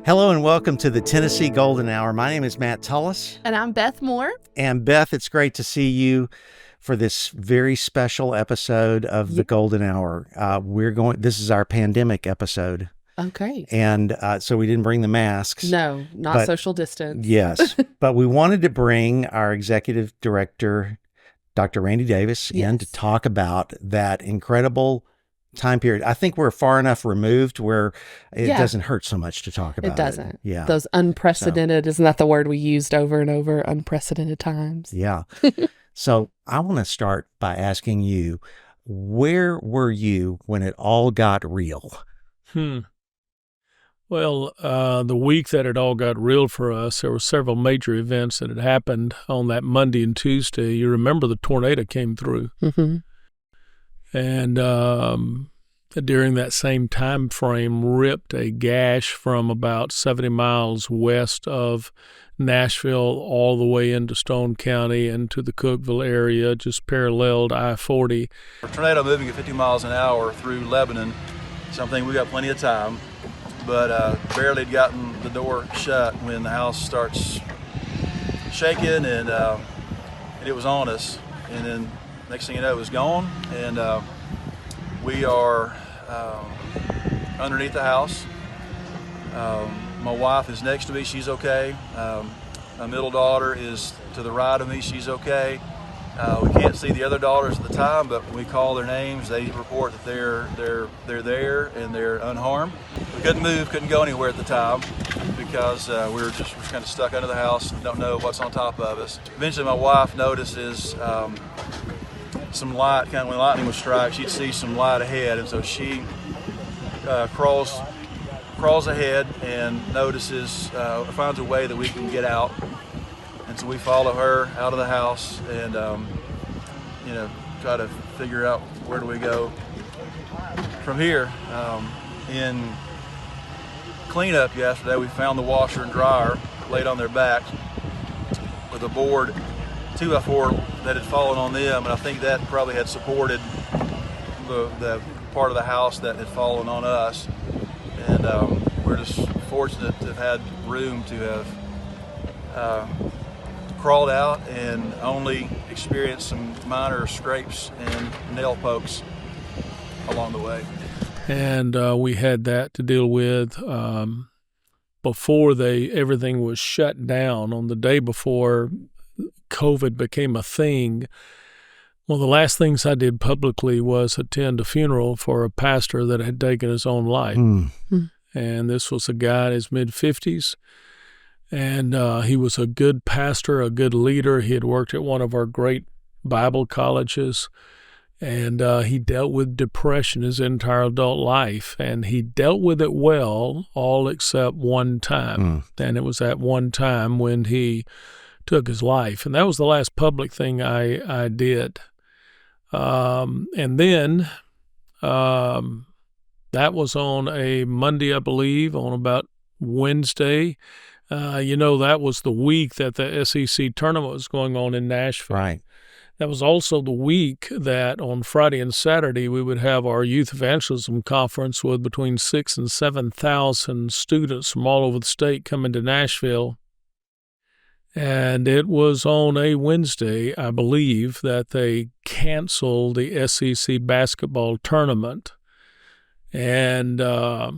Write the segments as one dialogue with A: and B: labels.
A: Hello and welcome to the Tennessee Golden Hour. My name is Matt Tullis.
B: And I'm Beth Moore.
A: And Beth, it's great to see you for this very special episode of the Golden Hour. This is our pandemic episode.
B: Okay.
A: And so we didn't bring the masks.
B: No, not social distance.
A: Yes. But we wanted to bring our executive director, Dr. Randy Davis, in to talk about that incredible time period. I think we're far enough removed where it doesn't hurt so much to talk about it.
B: It doesn't.
A: Yeah.
B: Those unprecedented, isn't that the word we used over and over? Unprecedented times.
A: Yeah. So I want to start by asking you, where were you when it all got real?
C: Well, the week that it all got real for us, there were several major events that had happened on that Monday and Tuesday. You remember the tornado came through.
B: Mm-hmm.
C: And during that same time frame, ripped a gash from about 70 miles west of Nashville all the way into Stone County and to the Cookeville area, just paralleled I-40.
D: A tornado moving at 50 miles an hour through Lebanon, something we got plenty of time, but barely had gotten the door shut when the house starts shaking, and it was on us. And then next thing you know, it was gone, and we are underneath the house. My wife is next to me, she's okay. My middle daughter is to the right of me, she's okay. We can't see the other daughters at the time, but when we call their names, they report that they're there and they're unharmed. We couldn't move, couldn't go anywhere at the time because we were kind of stuck under the house and don't know what's on top of us. Eventually my wife notices some light, kind of when lightning would strike, she'd see some light ahead, and so she crawls ahead and notices, finds a way that we can get out, and so we follow her out of the house and try to figure out where do we go from here. In cleanup yesterday, we found the washer and dryer laid on their backs with a board 2x4 that had fallen on them, and I think that probably had supported the part of the house that had fallen on us. And we're just fortunate to have had room to have crawled out and only experienced some minor scrapes and nail pokes along the way.
C: And we had that to deal with before everything was shut down. On the day before COVID became a thing, one of the last things I did publicly was attend a funeral for a pastor that had taken his own life. And this was a guy in his mid-50s, and he was a good pastor, a good leader. He had worked at one of our great Bible colleges, and he dealt with depression his entire adult life, and he dealt with it well, all except one time. And it was that one time when he took his life, and that was the last public thing I did. And then that was on a Monday, I believe. On about Wednesday, that was the week that the SEC tournament was going on in Nashville.
A: Right.
C: That was also the week that on Friday and Saturday we would have our youth evangelism conference with between 6,000 and 7,000 students from all over the state coming to Nashville. And it was on a Wednesday, I believe, that they canceled the SEC basketball tournament. And the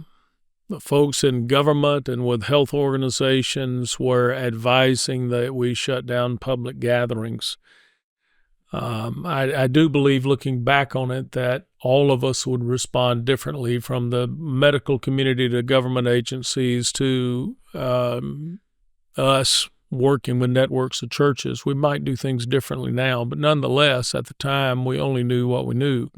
C: folks in government and with health organizations were advising that we shut down public gatherings. I do believe, looking back on it, that all of us would respond differently, from the medical community to government agencies to us working with networks of churches. We might do things differently now, but nonetheless, at the time, we only knew what we knew.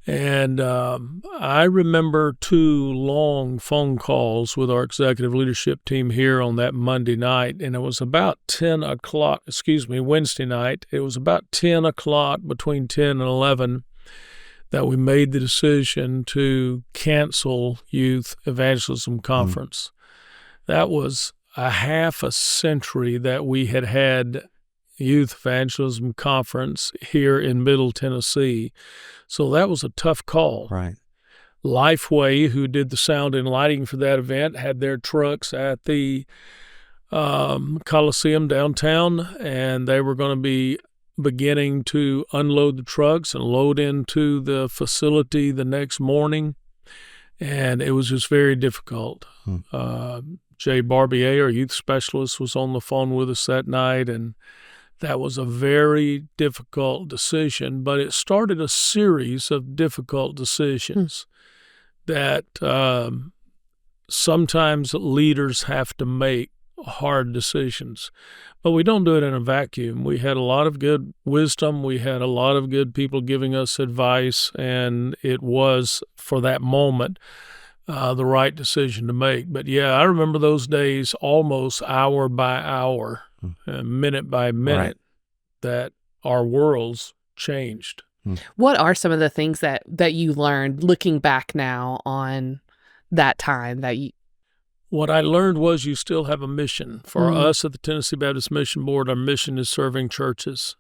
C: And I remember 2 long phone calls with our executive leadership team here on that Monday night, and it was about Wednesday night. It was about 10 o'clock, between 10 and 11, that we made the decision to cancel Youth Evangelism Conference. That was a half a century that we had Youth Evangelism Conference here in Middle Tennessee. So that was a tough call.
A: Right.
C: Lifeway, who did the sound and lighting for that event, had their trucks at the Coliseum downtown, and they were going to be beginning to unload the trucks and load into the facility the next morning. And it was just very difficult. Jay Barbier, our youth specialist, was on the phone with us that night, and that was a very difficult decision, but it started a series of difficult decisions that sometimes leaders have to make hard decisions. But we don't do it in a vacuum. We had a lot of good wisdom. We had a lot of good people giving us advice, and it was, for that moment, the right decision to make. But yeah, I remember those days almost hour by hour, minute by minute, that our worlds changed.
B: What are some of the things that you learned looking back now on that time that you...
C: What I learned was you still have a mission. For us at the Tennessee Baptist Mission Board, our mission is serving churches.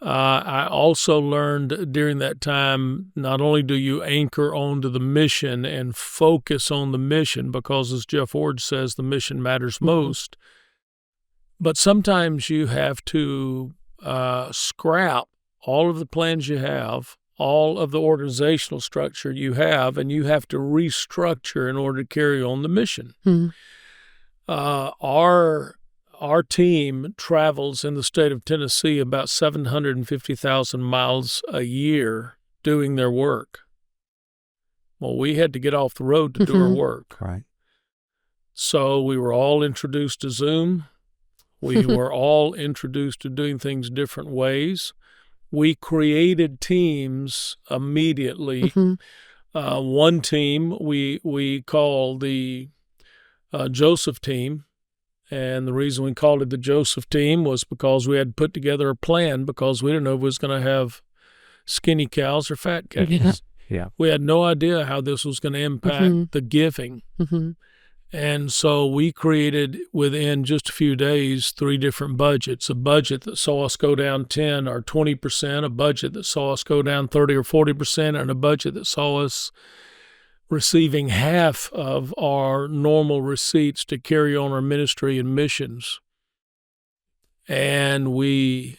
C: I also learned during that time, not only do you anchor onto the mission and focus on the mission, because as Jeff Ward says, the mission matters most, but sometimes you have to scrap all of the plans you have, all of the organizational structure you have, and you have to restructure in order to carry on the mission. Our team travels in the state of Tennessee about 750,000 miles a year doing their work. Well, we had to get off the road to do our work.
A: Right.
C: So we were all introduced to Zoom. We were all introduced to doing things different ways. We created teams immediately. One team we call the Joseph team. And the reason we called it the Joseph team was because we had put together a plan, because we didn't know if we was going to have skinny cows or fat cows.
A: Yeah.
C: We had no idea how this was going to impact the giving. And so we created, within just a few days, 3 different budgets: a budget that saw us go down 10 or 20%, a budget that saw us go down 30 or 40%, and a budget that saw us receiving half of our normal receipts to carry on our ministry and missions. And we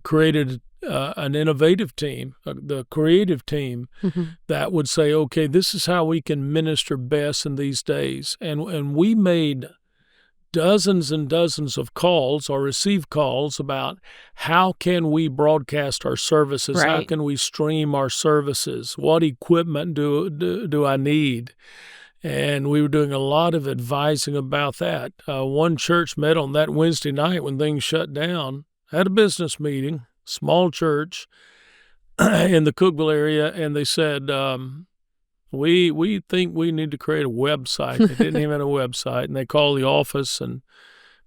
C: created an innovative team, the creative team, that would say, okay, this is how we can minister best in these days. And we made dozens and dozens of calls or received calls about how can we broadcast our services? How can we stream our services? What equipment do I need? And we were doing a lot of advising about that. One church met on that Wednesday night when things shut down, had a business meeting, small church in the Cookville area, and they said, we think we need to create a website. They didn't even have a website, and they called the office, and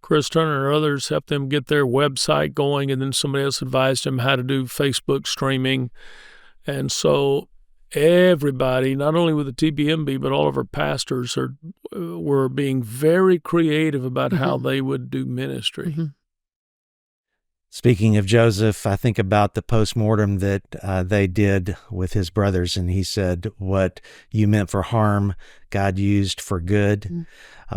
C: Chris Turner and others helped them get their website going, and then somebody else advised them how to do Facebook streaming. And so everybody, not only with the TBMB, but all of our pastors were being very creative about how they would do ministry.
A: Speaking of Joseph, I think about the postmortem that they did with his brothers, and he said, what you meant for harm, God used for good.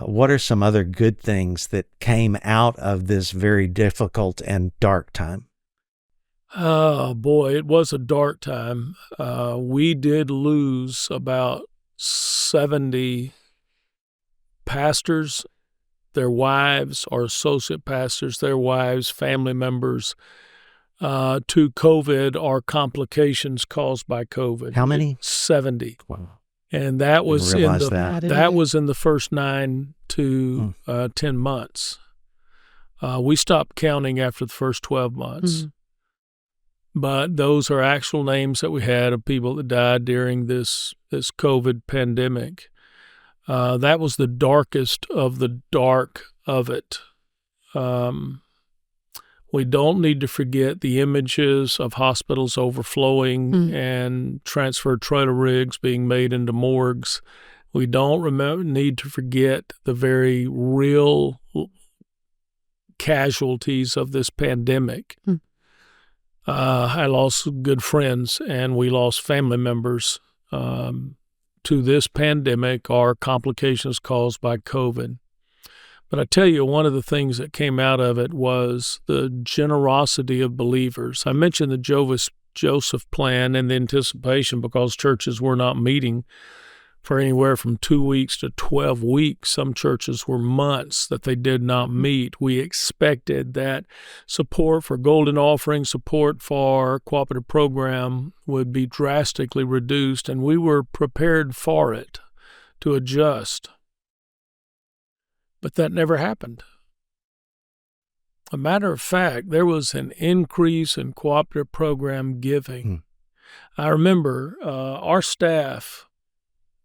A: What are some other good things that came out of this very difficult and dark time?
C: Oh, boy, it was a dark time. We did lose about 70 pastors, their wives, or associate pastors, their wives, family members, to COVID or complications caused by COVID.
A: How many?
C: 70.
A: Wow.
C: And that was
A: that
C: was in the first 9 to 10 months. We stopped counting after the first 12 months. But those are actual names that we had of people that died during this COVID pandemic. That was the darkest of the dark of it. We don't need to forget the images of hospitals overflowing and transfer trailer rigs being made into morgues. We don't need to forget the very real casualties of this pandemic. I lost good friends, and we lost family members to this pandemic are complications caused by COVID. But I tell you, one of the things that came out of it was the generosity of believers. I mentioned the Joseph plan and the anticipation because churches were not meeting for anywhere from 2 weeks to 12 weeks. Some churches were months that they did not meet. We expected that support for golden offering, support for cooperative program would be drastically reduced, and we were prepared for it to adjust. But that never happened. A matter of fact, there was an increase in cooperative program giving. I remember our staff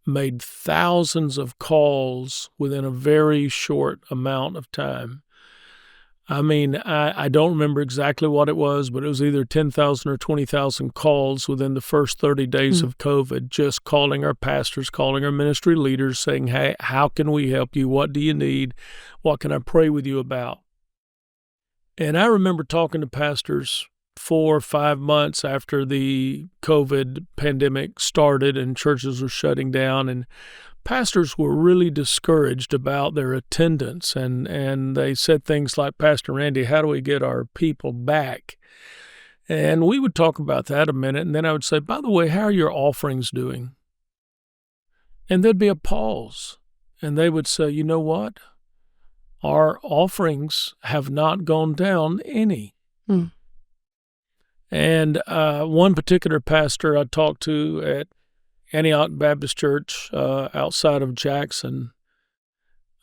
C: made thousands of calls within a very short amount of time. I mean, I don't remember exactly what it was, but it was either 10,000 or 20,000 calls within the first 30 days of COVID, just calling our pastors, calling our ministry leaders, saying, hey, how can we help you? What do you need? What can I pray with you about? And I remember talking to pastors 4 or 5 months after the COVID pandemic started and churches were shutting down, and pastors were really discouraged about their attendance, and they said things like, Pastor Randy, how do we get our people back? And we would talk about that a minute, and then I would say, by the way, how are your offerings doing? And there'd be a pause, and they would say, you know what? Our offerings have not gone down any. And one particular pastor I talked to at Antioch Baptist Church outside of Jackson,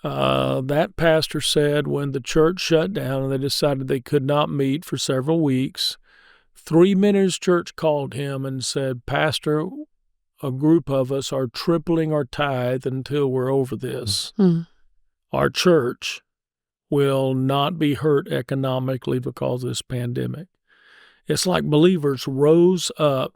C: that pastor said when the church shut down and they decided they could not meet for several weeks, 3 men in his church called him and said, Pastor, a group of us are tripling our tithe until we're over this. Our church will not be hurt economically because of this pandemic. It's like believers rose up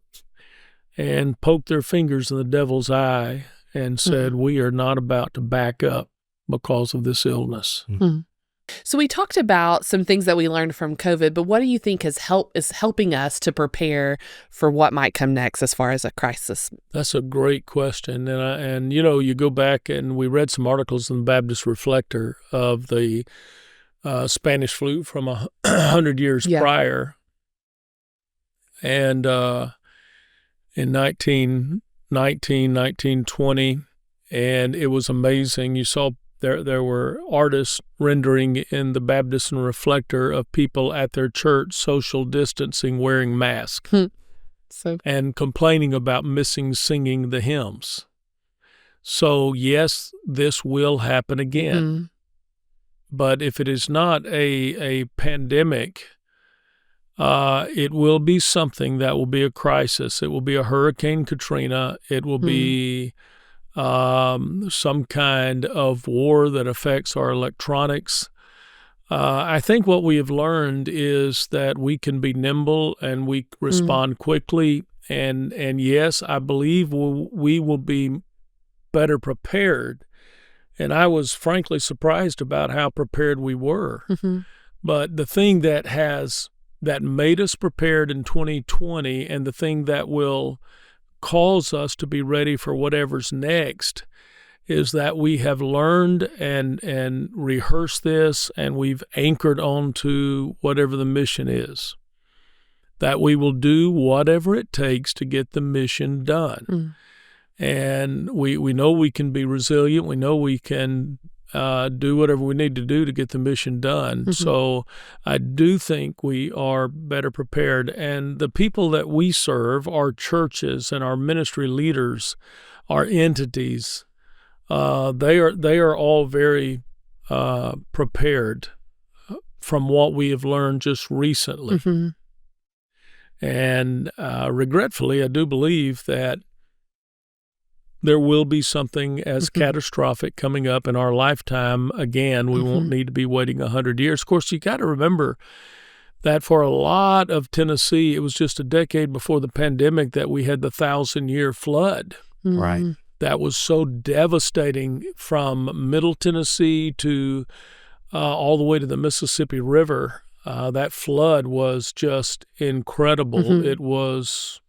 C: and poked their fingers in the devil's eye and said, we are not about to back up because of this illness.
B: So we talked about some things that we learned from COVID, but what do you think is helping us to prepare for what might come next as far as a crisis?
C: That's a great question. And you know, you go back and we read some articles in the Baptist Reflector of the Spanish flu from 100 years prior. And in 1919, 1920, and it was amazing. You saw there were artists rendering in the Baptist and Reflector of people at their church social distancing, wearing masks, and complaining about missing singing the hymns. So yes, this will happen again. But if it is not a pandemic, it will be something that will be a crisis. It will be a Hurricane Katrina. It will be some kind of war that affects our electronics. I think what we have learned is that we can be nimble and we respond quickly. And yes, I believe we will be better prepared. And I was frankly surprised about how prepared we were. But the thing that made us prepared in 2020, and the thing that will cause us to be ready for whatever's next, is that we have learned and rehearsed this, and we've anchored on to whatever the mission is, that we will do whatever it takes to get the mission done. And we know we can be resilient. We know we can do whatever we need to do to get the mission done. So I do think we are better prepared. And the people that we serve, our churches and our ministry leaders, our entities, they are all very prepared from what we have learned just recently. And regretfully, I do believe that there will be something as catastrophic coming up in our lifetime. Again, we won't need to be waiting 100 years. Of course, you got to remember that for a lot of Tennessee, it was just a decade before the pandemic that we had the 1,000-year flood.
A: Right.
C: That was so devastating from Middle Tennessee to all the way to the Mississippi River. That flood was just incredible. It was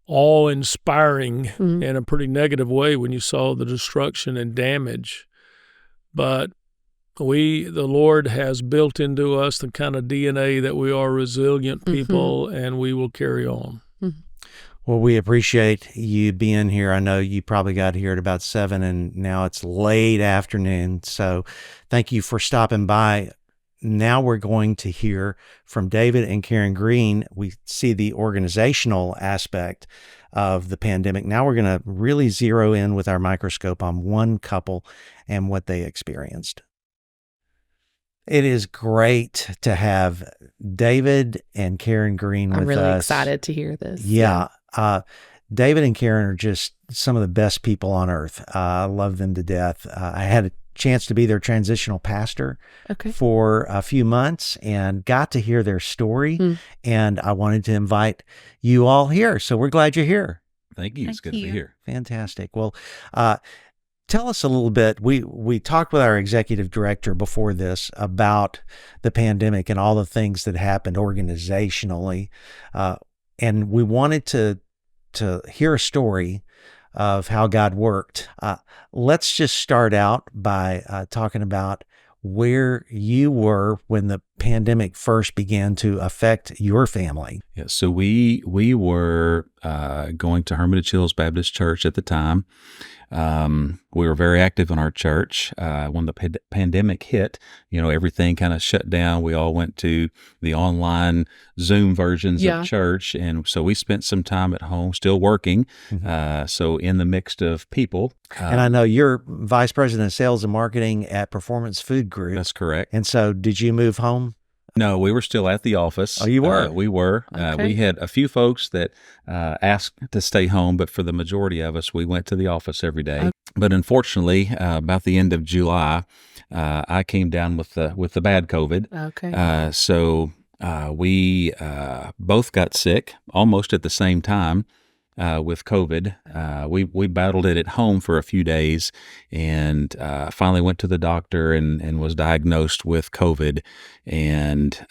C: awe-inspiring in a pretty negative way when you saw the destruction and damage. But the Lord has built into us the kind of DNA that we are resilient people, and we will carry on.
A: Well, we appreciate you being here. I know you probably got here at about 7, and now it's late afternoon. So thank you for stopping by. Now we're going to hear from David and Karen Greene. We see the organizational aspect of the pandemic. Now we're going to really zero in with our microscope on one couple and what they experienced. It is great to have David and Karen Greene with us.
B: I'm really excited to hear this.
A: Yeah. David and Karen are just some of the best people on earth. I love them to death. I had a chance to be their transitional pastor for a few months and got to hear their story. And I wanted to invite you all here. So we're glad you're here.
E: Thank you. It's good to be here.
A: Fantastic. Well, tell us a little bit. We talked with our executive director before this about the pandemic and all the things that happened organizationally. And we wanted to hear a story of how God worked. Let's just start out by talking about where you were when the pandemic first began to affect your family.
E: Yeah, so we were going to Hermitage Hills Baptist Church at the time. We were very active in our church. When the pandemic hit, everything kind of shut down. We all went to the online Zoom versions of church. And so we spent some time at home still working. So in the mix of people.
A: And I know you're Vice President of Sales and Marketing at Performance Food Group.
E: That's correct.
A: And so did you move home?
E: No, we were still at the office.
A: Oh, you were?
E: We were. We had a few folks that asked to stay home, but for the majority of us, we went to the office every day. But unfortunately, about the end of July, I came down with the bad COVID. So we both got sick almost at the same time. With COVID. We battled it at home for a few days and finally went to the doctor and was diagnosed with COVID. And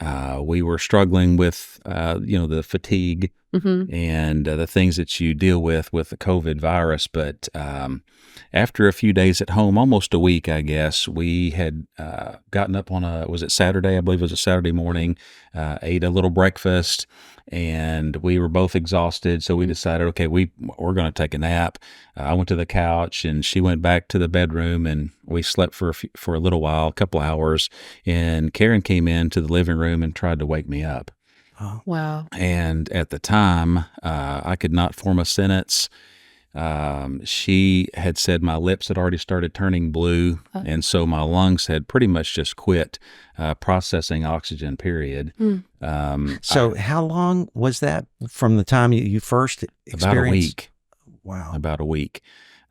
E: we were struggling with, the fatigue and the things that you deal with the COVID virus. But after a few days at home, almost a week, I guess, we had gotten up on was it Saturday? I believe it was a Saturday morning, ate a little breakfast, and we were both exhausted. So we decided, okay, we're going to take a nap. I went to the couch and she went back to the bedroom, and we slept for a little while, a couple hours. And Karen came into the living room and tried to wake me up.
B: Oh. Wow.
E: And at the time, I could not form a sentence. She had said my lips had already started turning blue, and so my lungs had pretty much just quit processing oxygen, period.
A: So how long was that from the time you first experienced?
E: About a week.
A: Wow.
E: About a week.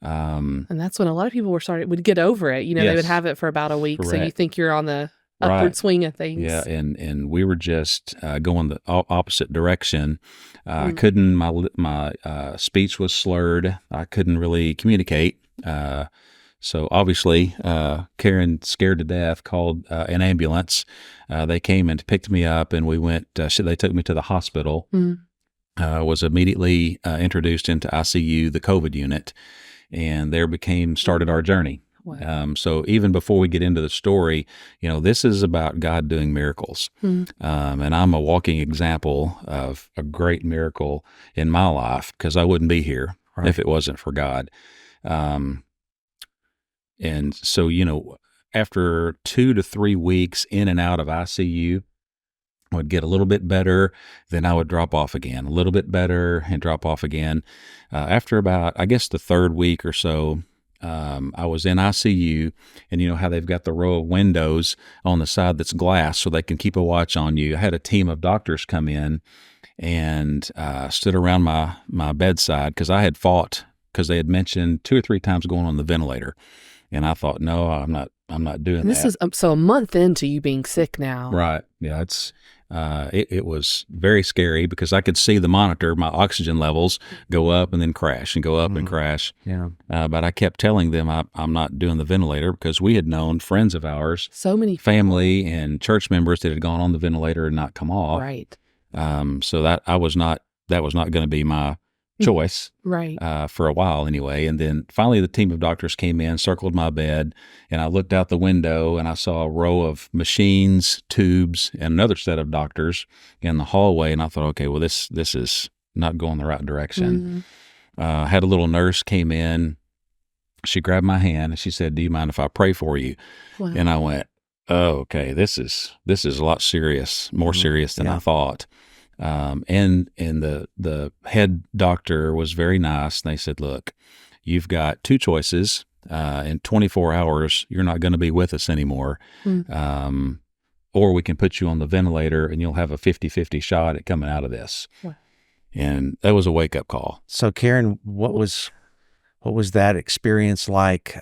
B: And that's when a lot of people would get over it. They would have it for about a week.
E: Correct.
B: So you think you're on the upward swing of things.
E: Yeah, and we were just going the opposite direction. I couldn't. My speech was slurred. I couldn't really communicate. So obviously, Karen, scared to death, called an ambulance. They came and picked me up, and we went. They took me to the hospital. Was immediately introduced into ICU, the COVID unit, and there started our journey. Wow. So even before we get into the story, this is about God doing miracles. And I'm a walking example of a great miracle in my life, because I wouldn't be here if it wasn't for God. And so, after 2 to 3 weeks in and out of ICU, I would get a little bit better, then I would drop off again, a little bit better and drop off again. After about, I guess, the third week or so, I was in ICU, and you know how they've got the row of windows on the side that's glass so they can keep a watch on you. I had a team of doctors come in and stood around my bedside, because I had fought, because they had mentioned 2 or 3 times going on the ventilator. And I thought, no, I'm not doing that.
B: This is so a month into you being sick now.
E: Right. Yeah, it was very scary, because I could see the monitor, my oxygen levels go up and then crash and go up and crash.
A: Yeah.
E: But I kept telling them I'm not doing the ventilator, because we had known friends of ours,
B: so many
E: family and church members that had gone on the ventilator and not come off.
B: Right.
E: So that was not going to be my choice.
B: Right.
E: For a while anyway. And then finally the team of doctors came in, circled my bed, and I looked out the window and I saw a row of machines, tubes, and another set of doctors in the hallway. And I thought, okay, well, this is not going the right direction. Had a little nurse came in. She grabbed my hand and she said, "Do you mind if I pray for you?"
B: Wow.
E: And I went, "Oh, okay, this is a lot serious, more serious than I thought." And the head doctor was very nice. They said, "Look, you've got two choices. In 24 hours, you're not going to be with us anymore. Or we can put you on the ventilator and you'll have a 50-50 shot at coming out of this."
B: Wow.
E: And that was a wake-up call.
A: So Karen, what was that experience like?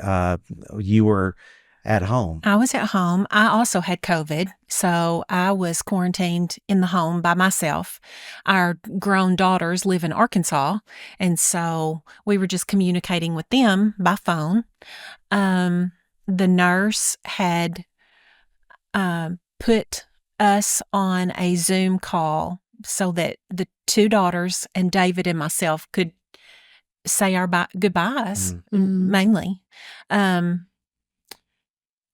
A: You were at home.
F: I was at home. I also had COVID, so I was quarantined in the home by myself. Our grown daughters live in Arkansas, and so we were just communicating with them by phone. The nurse had put us on a Zoom call so that the two daughters and David and myself could say our goodbyes, mainly.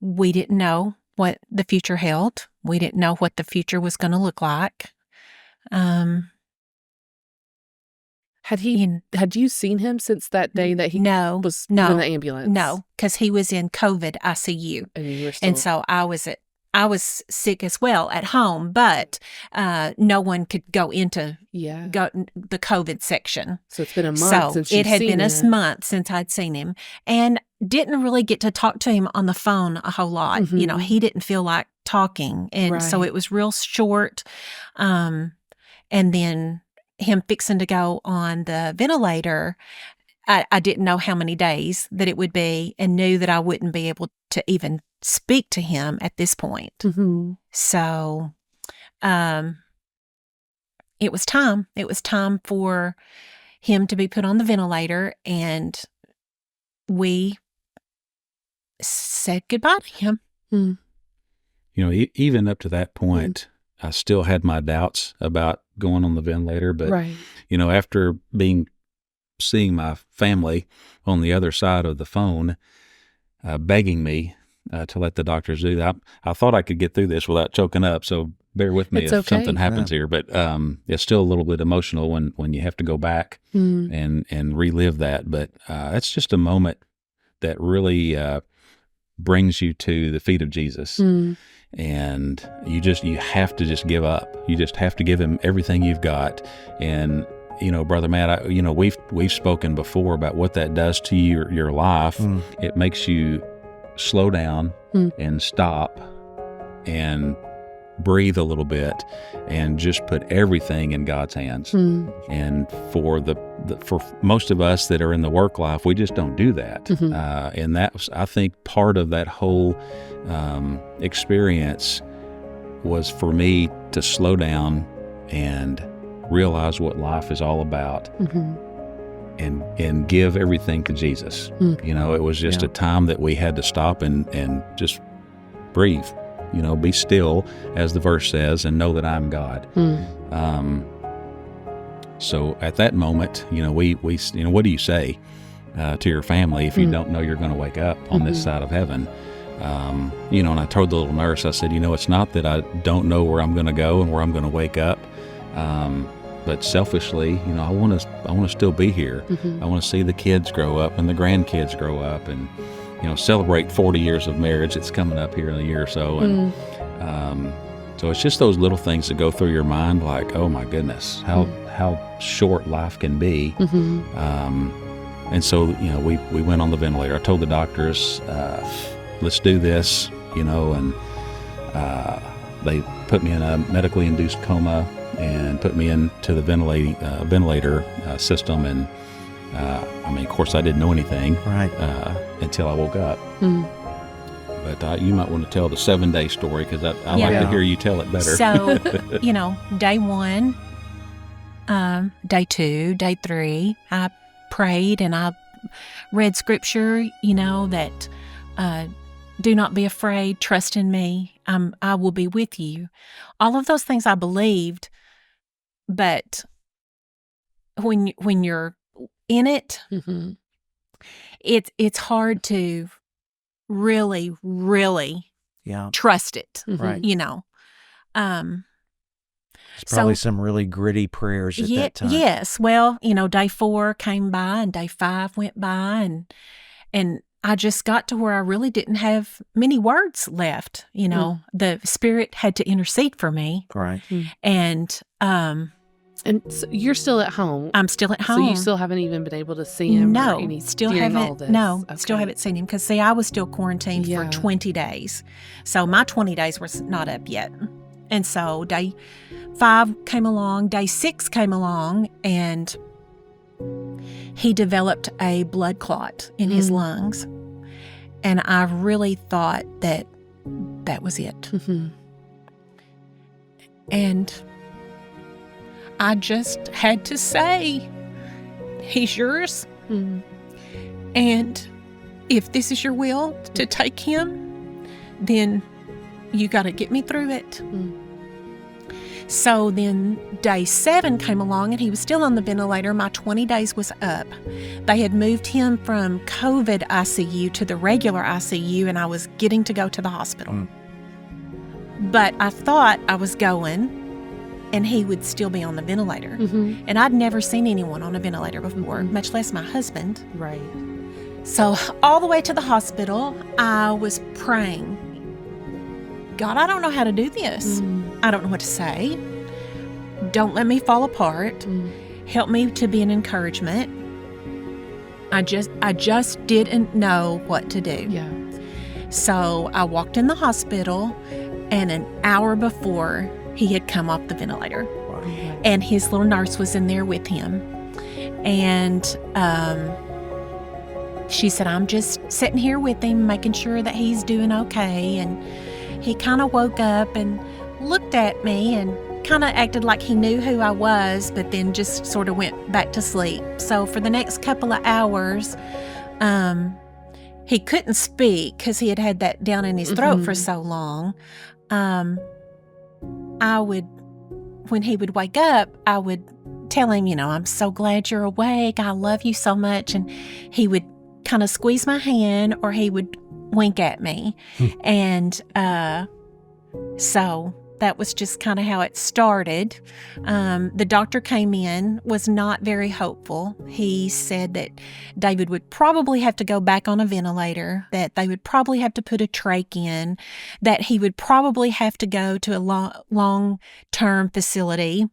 F: We didn't know what the future held. We didn't know what the future was going to look like.
B: Had you seen him since that day that he was in the ambulance?
F: No, because he was in COVID ICU.
B: And you were still...
F: And so I was sick as well at home, but no one could go into the COVID section.
B: So it's been a month since you've seen him.
F: It had been a month since I'd seen him, and didn't really get to talk to him on the phone a whole lot. You know, he didn't feel like talking, and so it was real short. And then him fixing to go on the ventilator, I didn't know how many days that it would be, and knew that I wouldn't be able to even speak to him at this point. So it was time. It was time for him to be put on the ventilator, and we said goodbye to him.
E: You know, even up to that point, I still had my doubts about going on the ventilator. But, you know, after seeing my family on the other side of the phone begging me to let the doctors do that, I thought I could get through this without choking up. So bear with me if something happens here. But it's still a little bit emotional when you have to go back and relive that. But it's just a moment that really brings you to the feet of Jesus. And you have to just give up. You just have to give him everything you've got. And, you know, Brother Matt, we've spoken before about what that does to your life. It makes you slow down and stop and breathe a little bit and just put everything in God's hands. And for for most of us that are in the work life, we just don't do that. And that was, I think, part of that whole experience was for me to slow down and realize what life is all about. And give everything to Jesus. You know, it was just a time that we had to stop and just breathe. You know, be still, as the verse says, and know that I'm God. So at that moment, you know, we you know, what do you say to your family if you don't know you're going to wake up on this side of heaven? You know, and I told the little nurse, I said, you know, it's not that I don't know where I'm going to go and where I'm going to wake up. But selfishly, you know, I want to still be here. I want to see the kids grow up and the grandkids grow up, and, you know, celebrate 40 years of marriage. It's coming up here in a year or so. And so it's just those little things that go through your mind, like, oh my goodness, how short life can be. And so, you know, we went on the ventilator. I told the doctors, let's do this, you know, and they put me in a medically induced coma and put me into the ventilator system. And I mean, of course, I didn't know anything until I woke up. But you might want to tell the 7-day story, because I like to hear you tell it better.
F: So, you know, day 1, day 2, day 3, I prayed and I read scripture, you know, that do not be afraid, trust in me, I will be with you. All of those things I believed, but when you're in it,
B: Mm-hmm.
F: it's hard to really, really trust it.
A: Right.
F: You know.
A: It's probably some really gritty prayers at that time.
F: Yes. Well, day 4 came by and day 5 went by, and I just got to where I really didn't have many words left. The Spirit had to intercede for me.
A: Right.
F: And
B: so you're still at home.
F: I'm still at home.
B: So you still haven't even been able to see him?
F: No,
B: or
F: still
B: during
F: haven't.
B: all this?
F: No,
B: Okay.
F: still haven't seen him because see, I was still quarantined for 20 days. So my 20 days was not up yet. And so day 5 came along, day 6 came along, and he developed a blood clot in his lungs. And I really thought that was it.
B: Mm-hmm.
F: And I just had to say, he's yours.
B: Mm-hmm.
F: And if this is your will to take him, then you got to get me through it.
B: Mm-hmm.
F: So then day 7 came along and he was still on the ventilator. My 20 days was up. They had moved him from COVID ICU to the regular ICU, and I was getting to go to the hospital. But I thought I was going and he would still be on the ventilator.
B: Mm-hmm.
F: And I'd never seen anyone on a ventilator before, much less my husband.
B: Right.
F: So all the way to the hospital, I was praying, God, I don't know how to do this. I don't know what to say. Don't let me fall apart. Help me to be an encouragement. I just didn't know what to do.
B: Yeah.
F: So I walked in the hospital, and an hour before, he had come off the ventilator.
A: Wow.
F: And his little nurse was in there with him. And she said, I'm just sitting here with him, making sure that he's doing okay. And he kind of woke up and looked at me and kind of acted like he knew who I was, but then just sort of went back to sleep. So for the next couple of hours, he couldn't speak because he had that down in his throat for so long. When he would wake up, I would tell him, I'm so glad you're awake. I love you so much. And he would kind of squeeze my hand, or he would wink at me. And so that was just kind of how it started. The doctor came in, was not very hopeful. He said that David would probably have to go back on a ventilator, that they would probably have to put a trach in, that he would probably have to go to a long-term facility.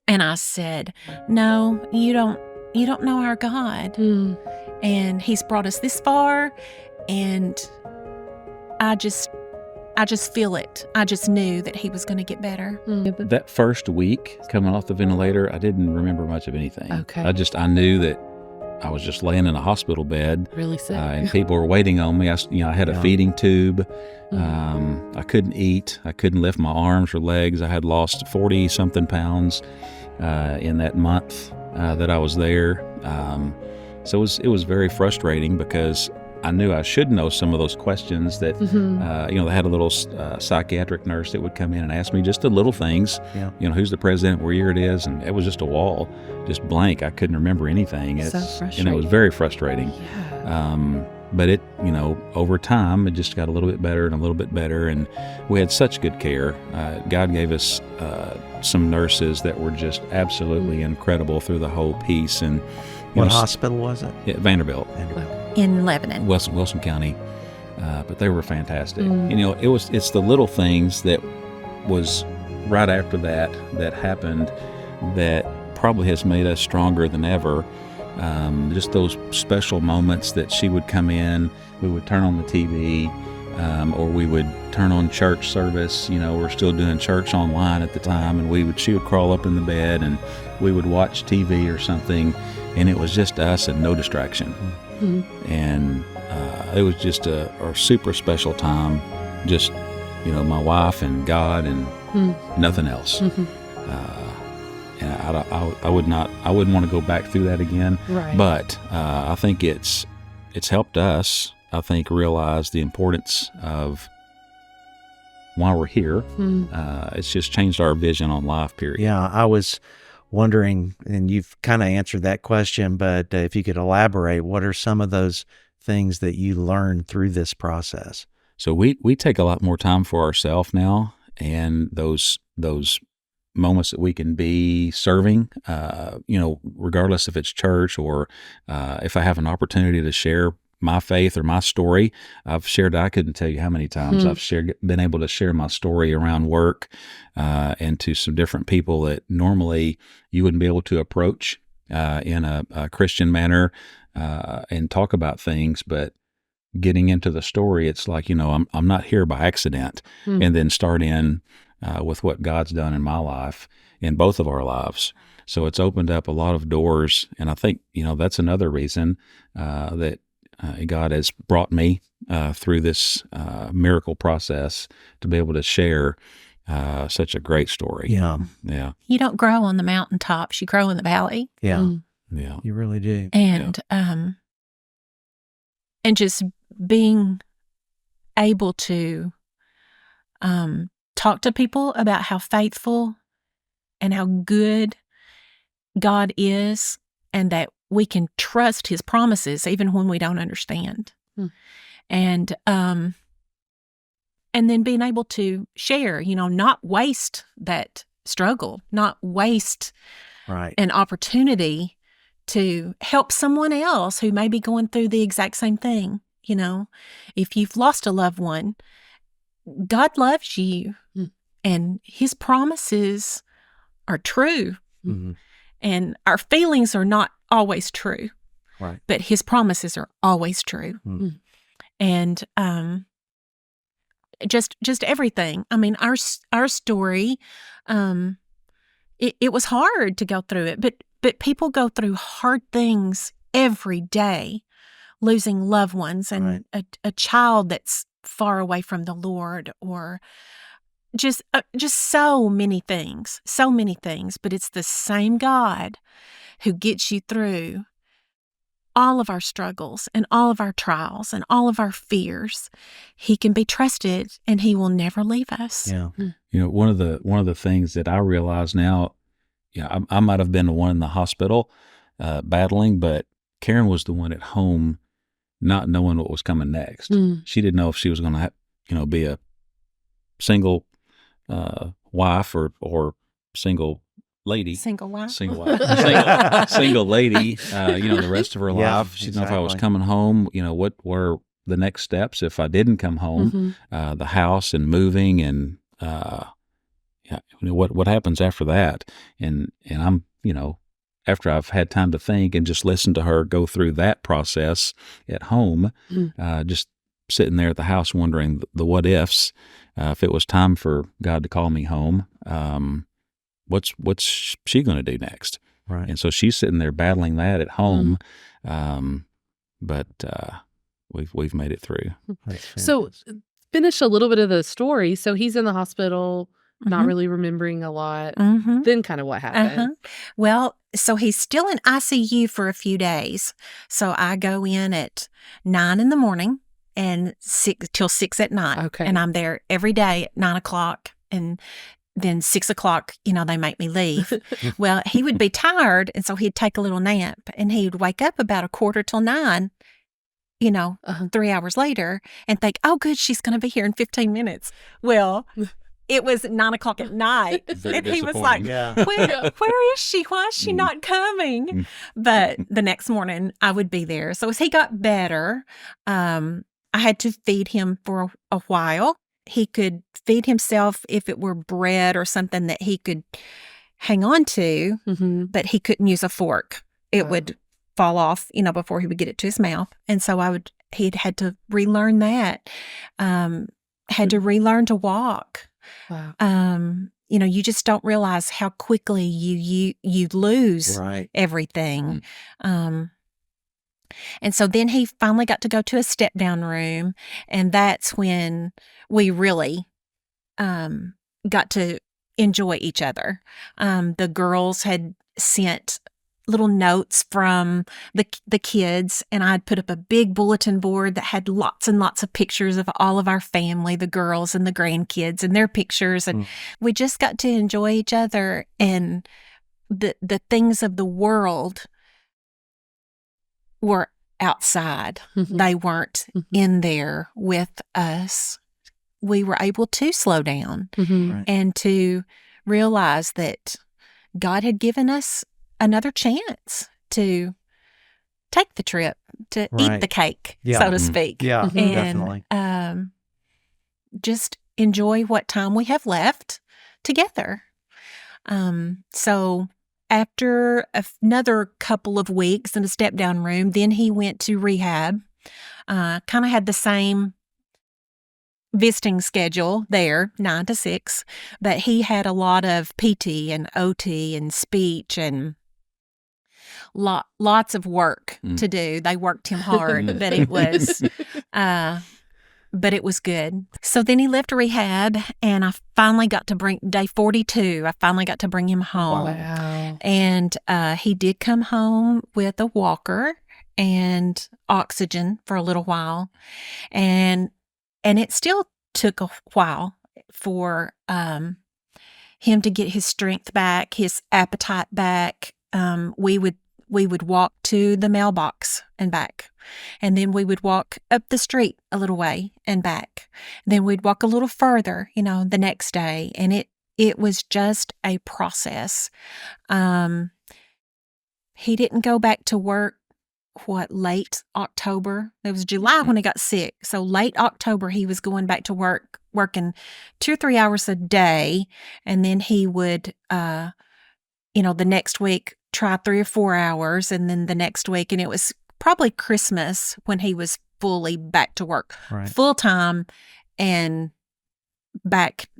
F: And I said, no, you don't know our God. And he's brought us this far, and I just feel it. I just knew that he was going to get better.
E: That first week coming off the ventilator, I didn't remember much of anything.
B: Okay.
E: I knew that I was just laying in a hospital bed.
B: Really sick.
E: And people were waiting on me. I had a feeding tube. I couldn't eat. I couldn't lift my arms or legs. I had lost 40-something pounds in that month that I was there. So it was very frustrating because I knew I should know some of those questions that, they had a little psychiatric nurse that would come in and ask me just the little things, who's the president, where year it is, and it was just a wall, just blank. I couldn't remember anything.
B: So frustrating.
E: And it was very frustrating.
B: Yeah.
E: But it, over time, it just got a little bit better and a little bit better, and we had such good care. God gave us some nurses that were just absolutely incredible through the whole piece. And
A: what hospital was it?
E: Yeah, Vanderbilt.
F: In Lebanon.
E: Wilson County. But they were fantastic. It's the little things that was right after that happened that probably has made us stronger than ever. Just those special moments that she would come in, we would turn on the TV, or we would turn on church service. We're still doing church online at the time, and she would crawl up in the bed and we would watch TV or something, and it was just us and no distraction. And it was just a super special time. Just, my wife and God and nothing else. And I wouldn't want to go back through that again.
B: Right.
E: But I think it's helped us, I think, realize the importance of why we're here. It's just changed our vision on life, period.
A: Yeah, I was wondering, and you've kind of answered that question, but if you could elaborate, what are some of those things that you learned through this process?
E: So we take a lot more time for ourselves now, and those moments that we can be serving, regardless if it's church or if I have an opportunity to share my faith or my story. I've shared, I couldn't tell you how many times I've been able to share my story around work and to some different people that normally you wouldn't be able to approach in a Christian manner and talk about things, but getting into the story, it's like, I'm not here by accident, and then start in with what God's done in my life, in both of our lives. So it's opened up a lot of doors, and I think, that's another reason that God has brought me through this miracle process to be able to share such a great story.
A: Yeah.
E: Yeah.
F: You don't grow on the mountaintops, you grow in the valley.
A: Yeah.
E: Yeah.
A: You really do.
F: And just being able to talk to people about how faithful and how good God is, and that we can trust His promises even when we don't understand. And then being able to share, not waste that struggle, not waste an opportunity to help someone else who may be going through the exact same thing. If you've lost a loved one, God loves you, and His promises are true.
A: Mm-hmm.
F: And our feelings are not always true,
A: right?
F: But His promises are always true. And just everything. I mean, our story, it was hard to go through it, but people go through hard things every day, losing loved ones and a child that's far away from the Lord, or just so many things. But it's the same God who gets you through all of our struggles and all of our trials and all of our fears. He can be trusted, and He will never leave us.
A: Yeah.
E: One of the things that I realize now, I might have been the one in the hospital battling, but Karen was the one at home not knowing what was coming next. She didn't know if she was going to be a single wife or single lady.
F: Single wife.
E: Single lady, the rest of her life. She didn't know if I was coming home, what were the next steps if I didn't come home, the house and moving, and what happens after that. And I'm, after I've had time to think and just listen to her go through that process at home, just sitting there at the house wondering the what ifs, if it was time for God to call me home, what's she going to do next?
A: Right.
E: And so she's sitting there battling that at home, but we've made it through.
B: So finish a little bit of the story. So he's in the hospital, not really remembering a lot. Then kind of what happened?
F: Well, so he's still in ICU for a few days. So I go in at 9 a.m. and 6 till 6 at night.
B: Okay.
F: And I'm there every day at 9 o'clock. And then 6 o'clock, they make me leave. Well, he would be tired, and so he'd take a little nap, and he would wake up about 8:45, 3 hours later, and think, oh, good, she's going to be here in 15 minutes. Well, it was 9 o'clock at night, and he was like, where is she? Why is she not coming? But the next morning, I would be there. So as he got better, I had to feed him for a while. He could feed himself if it were bread or something that he could hang on to, but he couldn't use a fork. It would fall off, before he would get it to his mouth. And so he'd had to relearn that, had to relearn to walk.
B: Wow.
F: You just don't realize how quickly you lose everything. And so then he finally got to go to a step-down room, and that's when we really got to enjoy each other. The girls had sent little notes from the kids, and I'd put up a big bulletin board that had lots and lots of pictures of all of our family, the girls and the grandkids and their pictures, and we just got to enjoy each other and the things of the world were outside. They weren't in there with us. We were able to slow down and to realize that God had given us another chance to take the trip, to eat the cake, so to speak.
A: Yeah,
F: and,
A: definitely.
F: Just enjoy what time we have left together. So after another couple of weeks in a step-down room, then he went to rehab. Kind of had the same visiting schedule there, 9 to 6, but he had a lot of PT and OT and speech and lots of work to do. They worked him hard, but it was good. So then he left rehab, and I finally got to bring day 42. I finally got to bring him home.
B: Wow.
F: And he did come home with a walker and oxygen for a little while, and it still took a while for him to get his strength back, his appetite back. We would walk to the mailbox and back, and then we would walk up the street a little way and back. Then we'd walk a little further, the next day, and it was just a process. He didn't go back to work. Late October? It was July when he got sick. So late October, he was going back to work, working 2 or 3 hours a day. And then he would, the next week, try 3 or 4 hours. And then the next week, and it was probably Christmas when he was fully back to work, full time, and back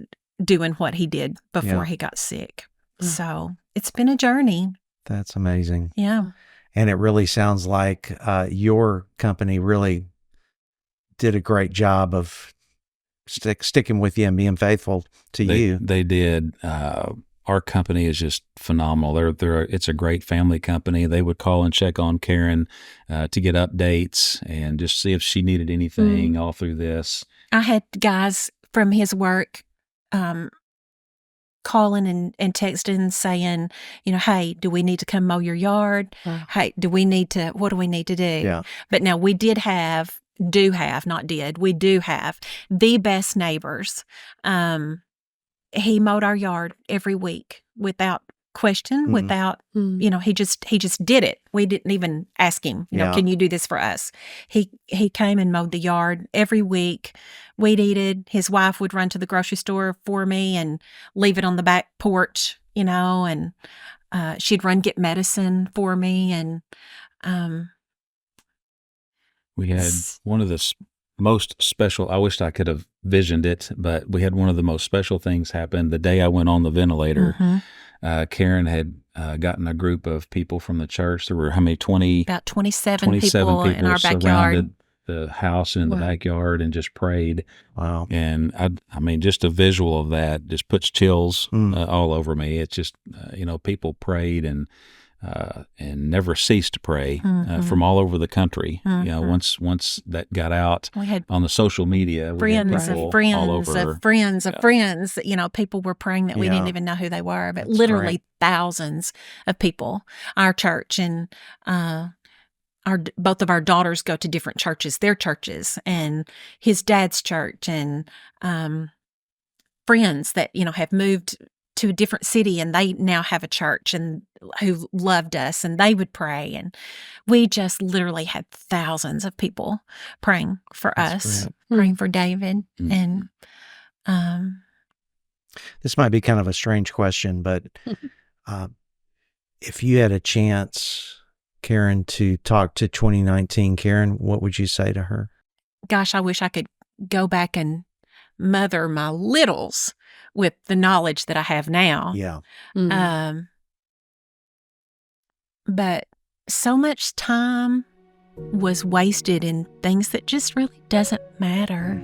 F: doing what he did before he got sick. So it's been a journey.
A: That's amazing.
F: Yeah.
A: And it really sounds like your company really did a great job of sticking with you and being faithful to you.
E: They did. Our company is just phenomenal. It's a great family company. They would call and check on Karen to get updates and just see if she needed anything all through this.
F: I had guys from his work calling and texting saying, hey, do we need to come mow your yard? Hey, what do we need to do?
A: Yeah.
F: But now we do have the best neighbors. He mowed our yard every week without question, without, he just did it. We didn't even ask him, can you do this for us? He came and mowed the yard every week. Weed eated. His wife would run to the grocery store for me and leave it on the back porch, and she'd run get medicine for me. And
E: we had one of the most special, I wished I could have visioned it, but we had one of the most special things happen the day I went on the ventilator. Karen had gotten a group of people from the church. There were
F: about 27 people in our backyard.
E: Surrounded the house and in the backyard and just prayed.
A: Wow.
E: And I mean, just a visual of that just puts chills all over me. It's just, people prayed and never ceased to pray from all over the country. Once that got out on the social media,
F: friends of friends, people were praying that we didn't even know who they were, but literally thousands of people. Our church and both of our daughters go to different churches, their churches, and his dad's church, and friends that have moved to a different city, and they now have a church and who loved us, and they would pray, and we just literally had thousands of people praying for us, praying for David. And
A: this might be kind of a strange question, but if you had a chance, Karen, to talk to 2019 Karen, what would you say to her?
F: Gosh, I wish I could go back and mother my littles with the knowledge that I have now.
A: Yeah.
F: But so much time was wasted in things that just really doesn't matter.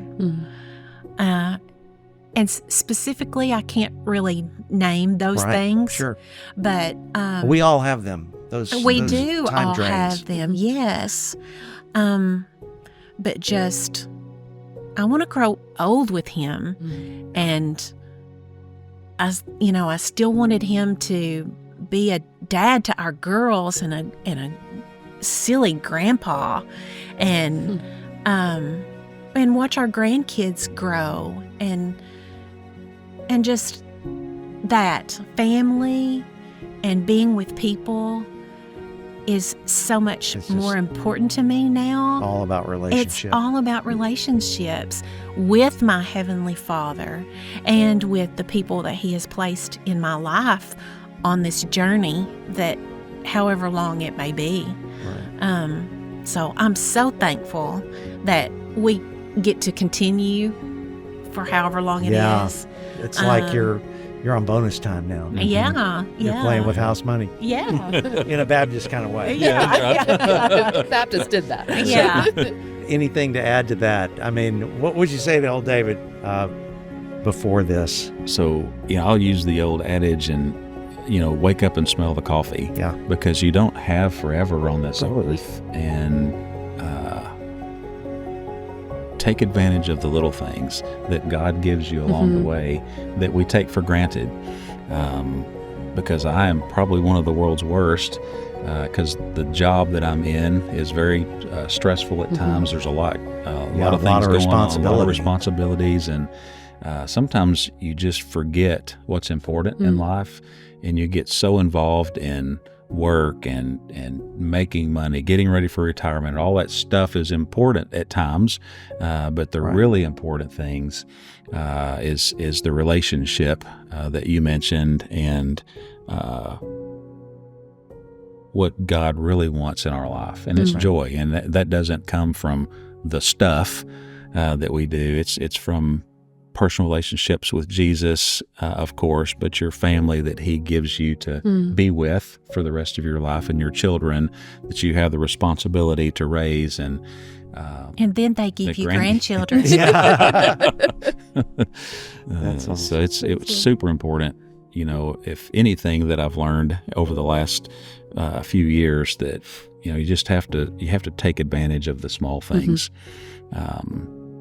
F: And specifically, I can't really name those things.
A: Sure.
F: But
A: we all have them. Those
F: do
A: time
F: all
A: drains.
F: have them, yes. But just, I want to grow old with him. And I still wanted him to be a dad to our girls and a silly grandpa, and watch our grandkids grow, and just that family and being with people is so much more important to me now.
A: All about relationships.
F: It's all about relationships with my Heavenly Father and with the people that He has placed in my life on this journey, that however long it may be. Right. So I'm so thankful that we get to continue for however long it is.
A: It's like you're on bonus time now.
F: Yeah,
A: You're playing with house money.
F: Yeah.
A: In a Baptist kind of way.
F: Yeah.
B: Baptist did that.
F: Yeah.
A: Anything to add to that? I mean, what would you say to old David before this?
E: So, I'll use the old adage and, wake up and smell the coffee.
A: Yeah.
E: Because you don't have forever on this earth. And take advantage of the little things that God gives you along the way that we take for granted. Because I am probably one of the world's worst, because the job that I'm in is very stressful at times. There's a lot of things going on, a lot of responsibilities, and sometimes you just forget what's important in life, and you get so involved in work and making money, getting ready for retirement. All that stuff is important at times, but the really important things is the relationship that you mentioned, and what God really wants in our life, and it's joy, and that doesn't come from the stuff that we do. It's from personal relationships with Jesus, of course, but your family that He gives you to be with for the rest of your life, and your children that you have the responsibility to raise, and
F: then they give you grandchildren.
A: That's awesome.
E: So it's super important. If anything that I've learned over the last few years, that you just have to take advantage of the small things.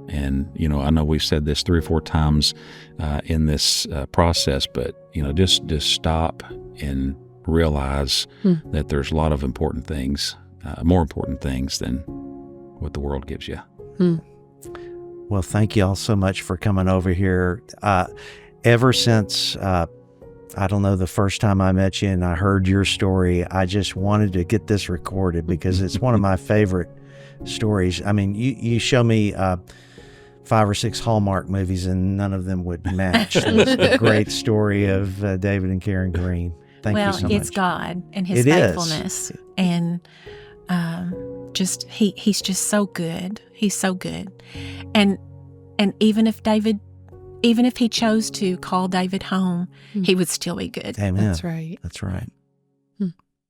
E: And, I know we've said this 3 or 4 times in this process, but, just stop and realize that there's a lot of important things, more important things than what the world gives you.
A: Well, thank you all so much for coming over here. Ever since, I don't know, the first time I met you and I heard your story, I just wanted to get this recorded because it's one of my favorite stories. I mean, you show me 5 or 6 Hallmark movies, and none of them would match the great story of David and Karen Greene. Thank you so much.
F: Well, it's God and His faithfulness, and He's just so good. He's so good, and even if He chose to call David home, He would still be good.
A: Amen.
B: That's right.
A: That's right.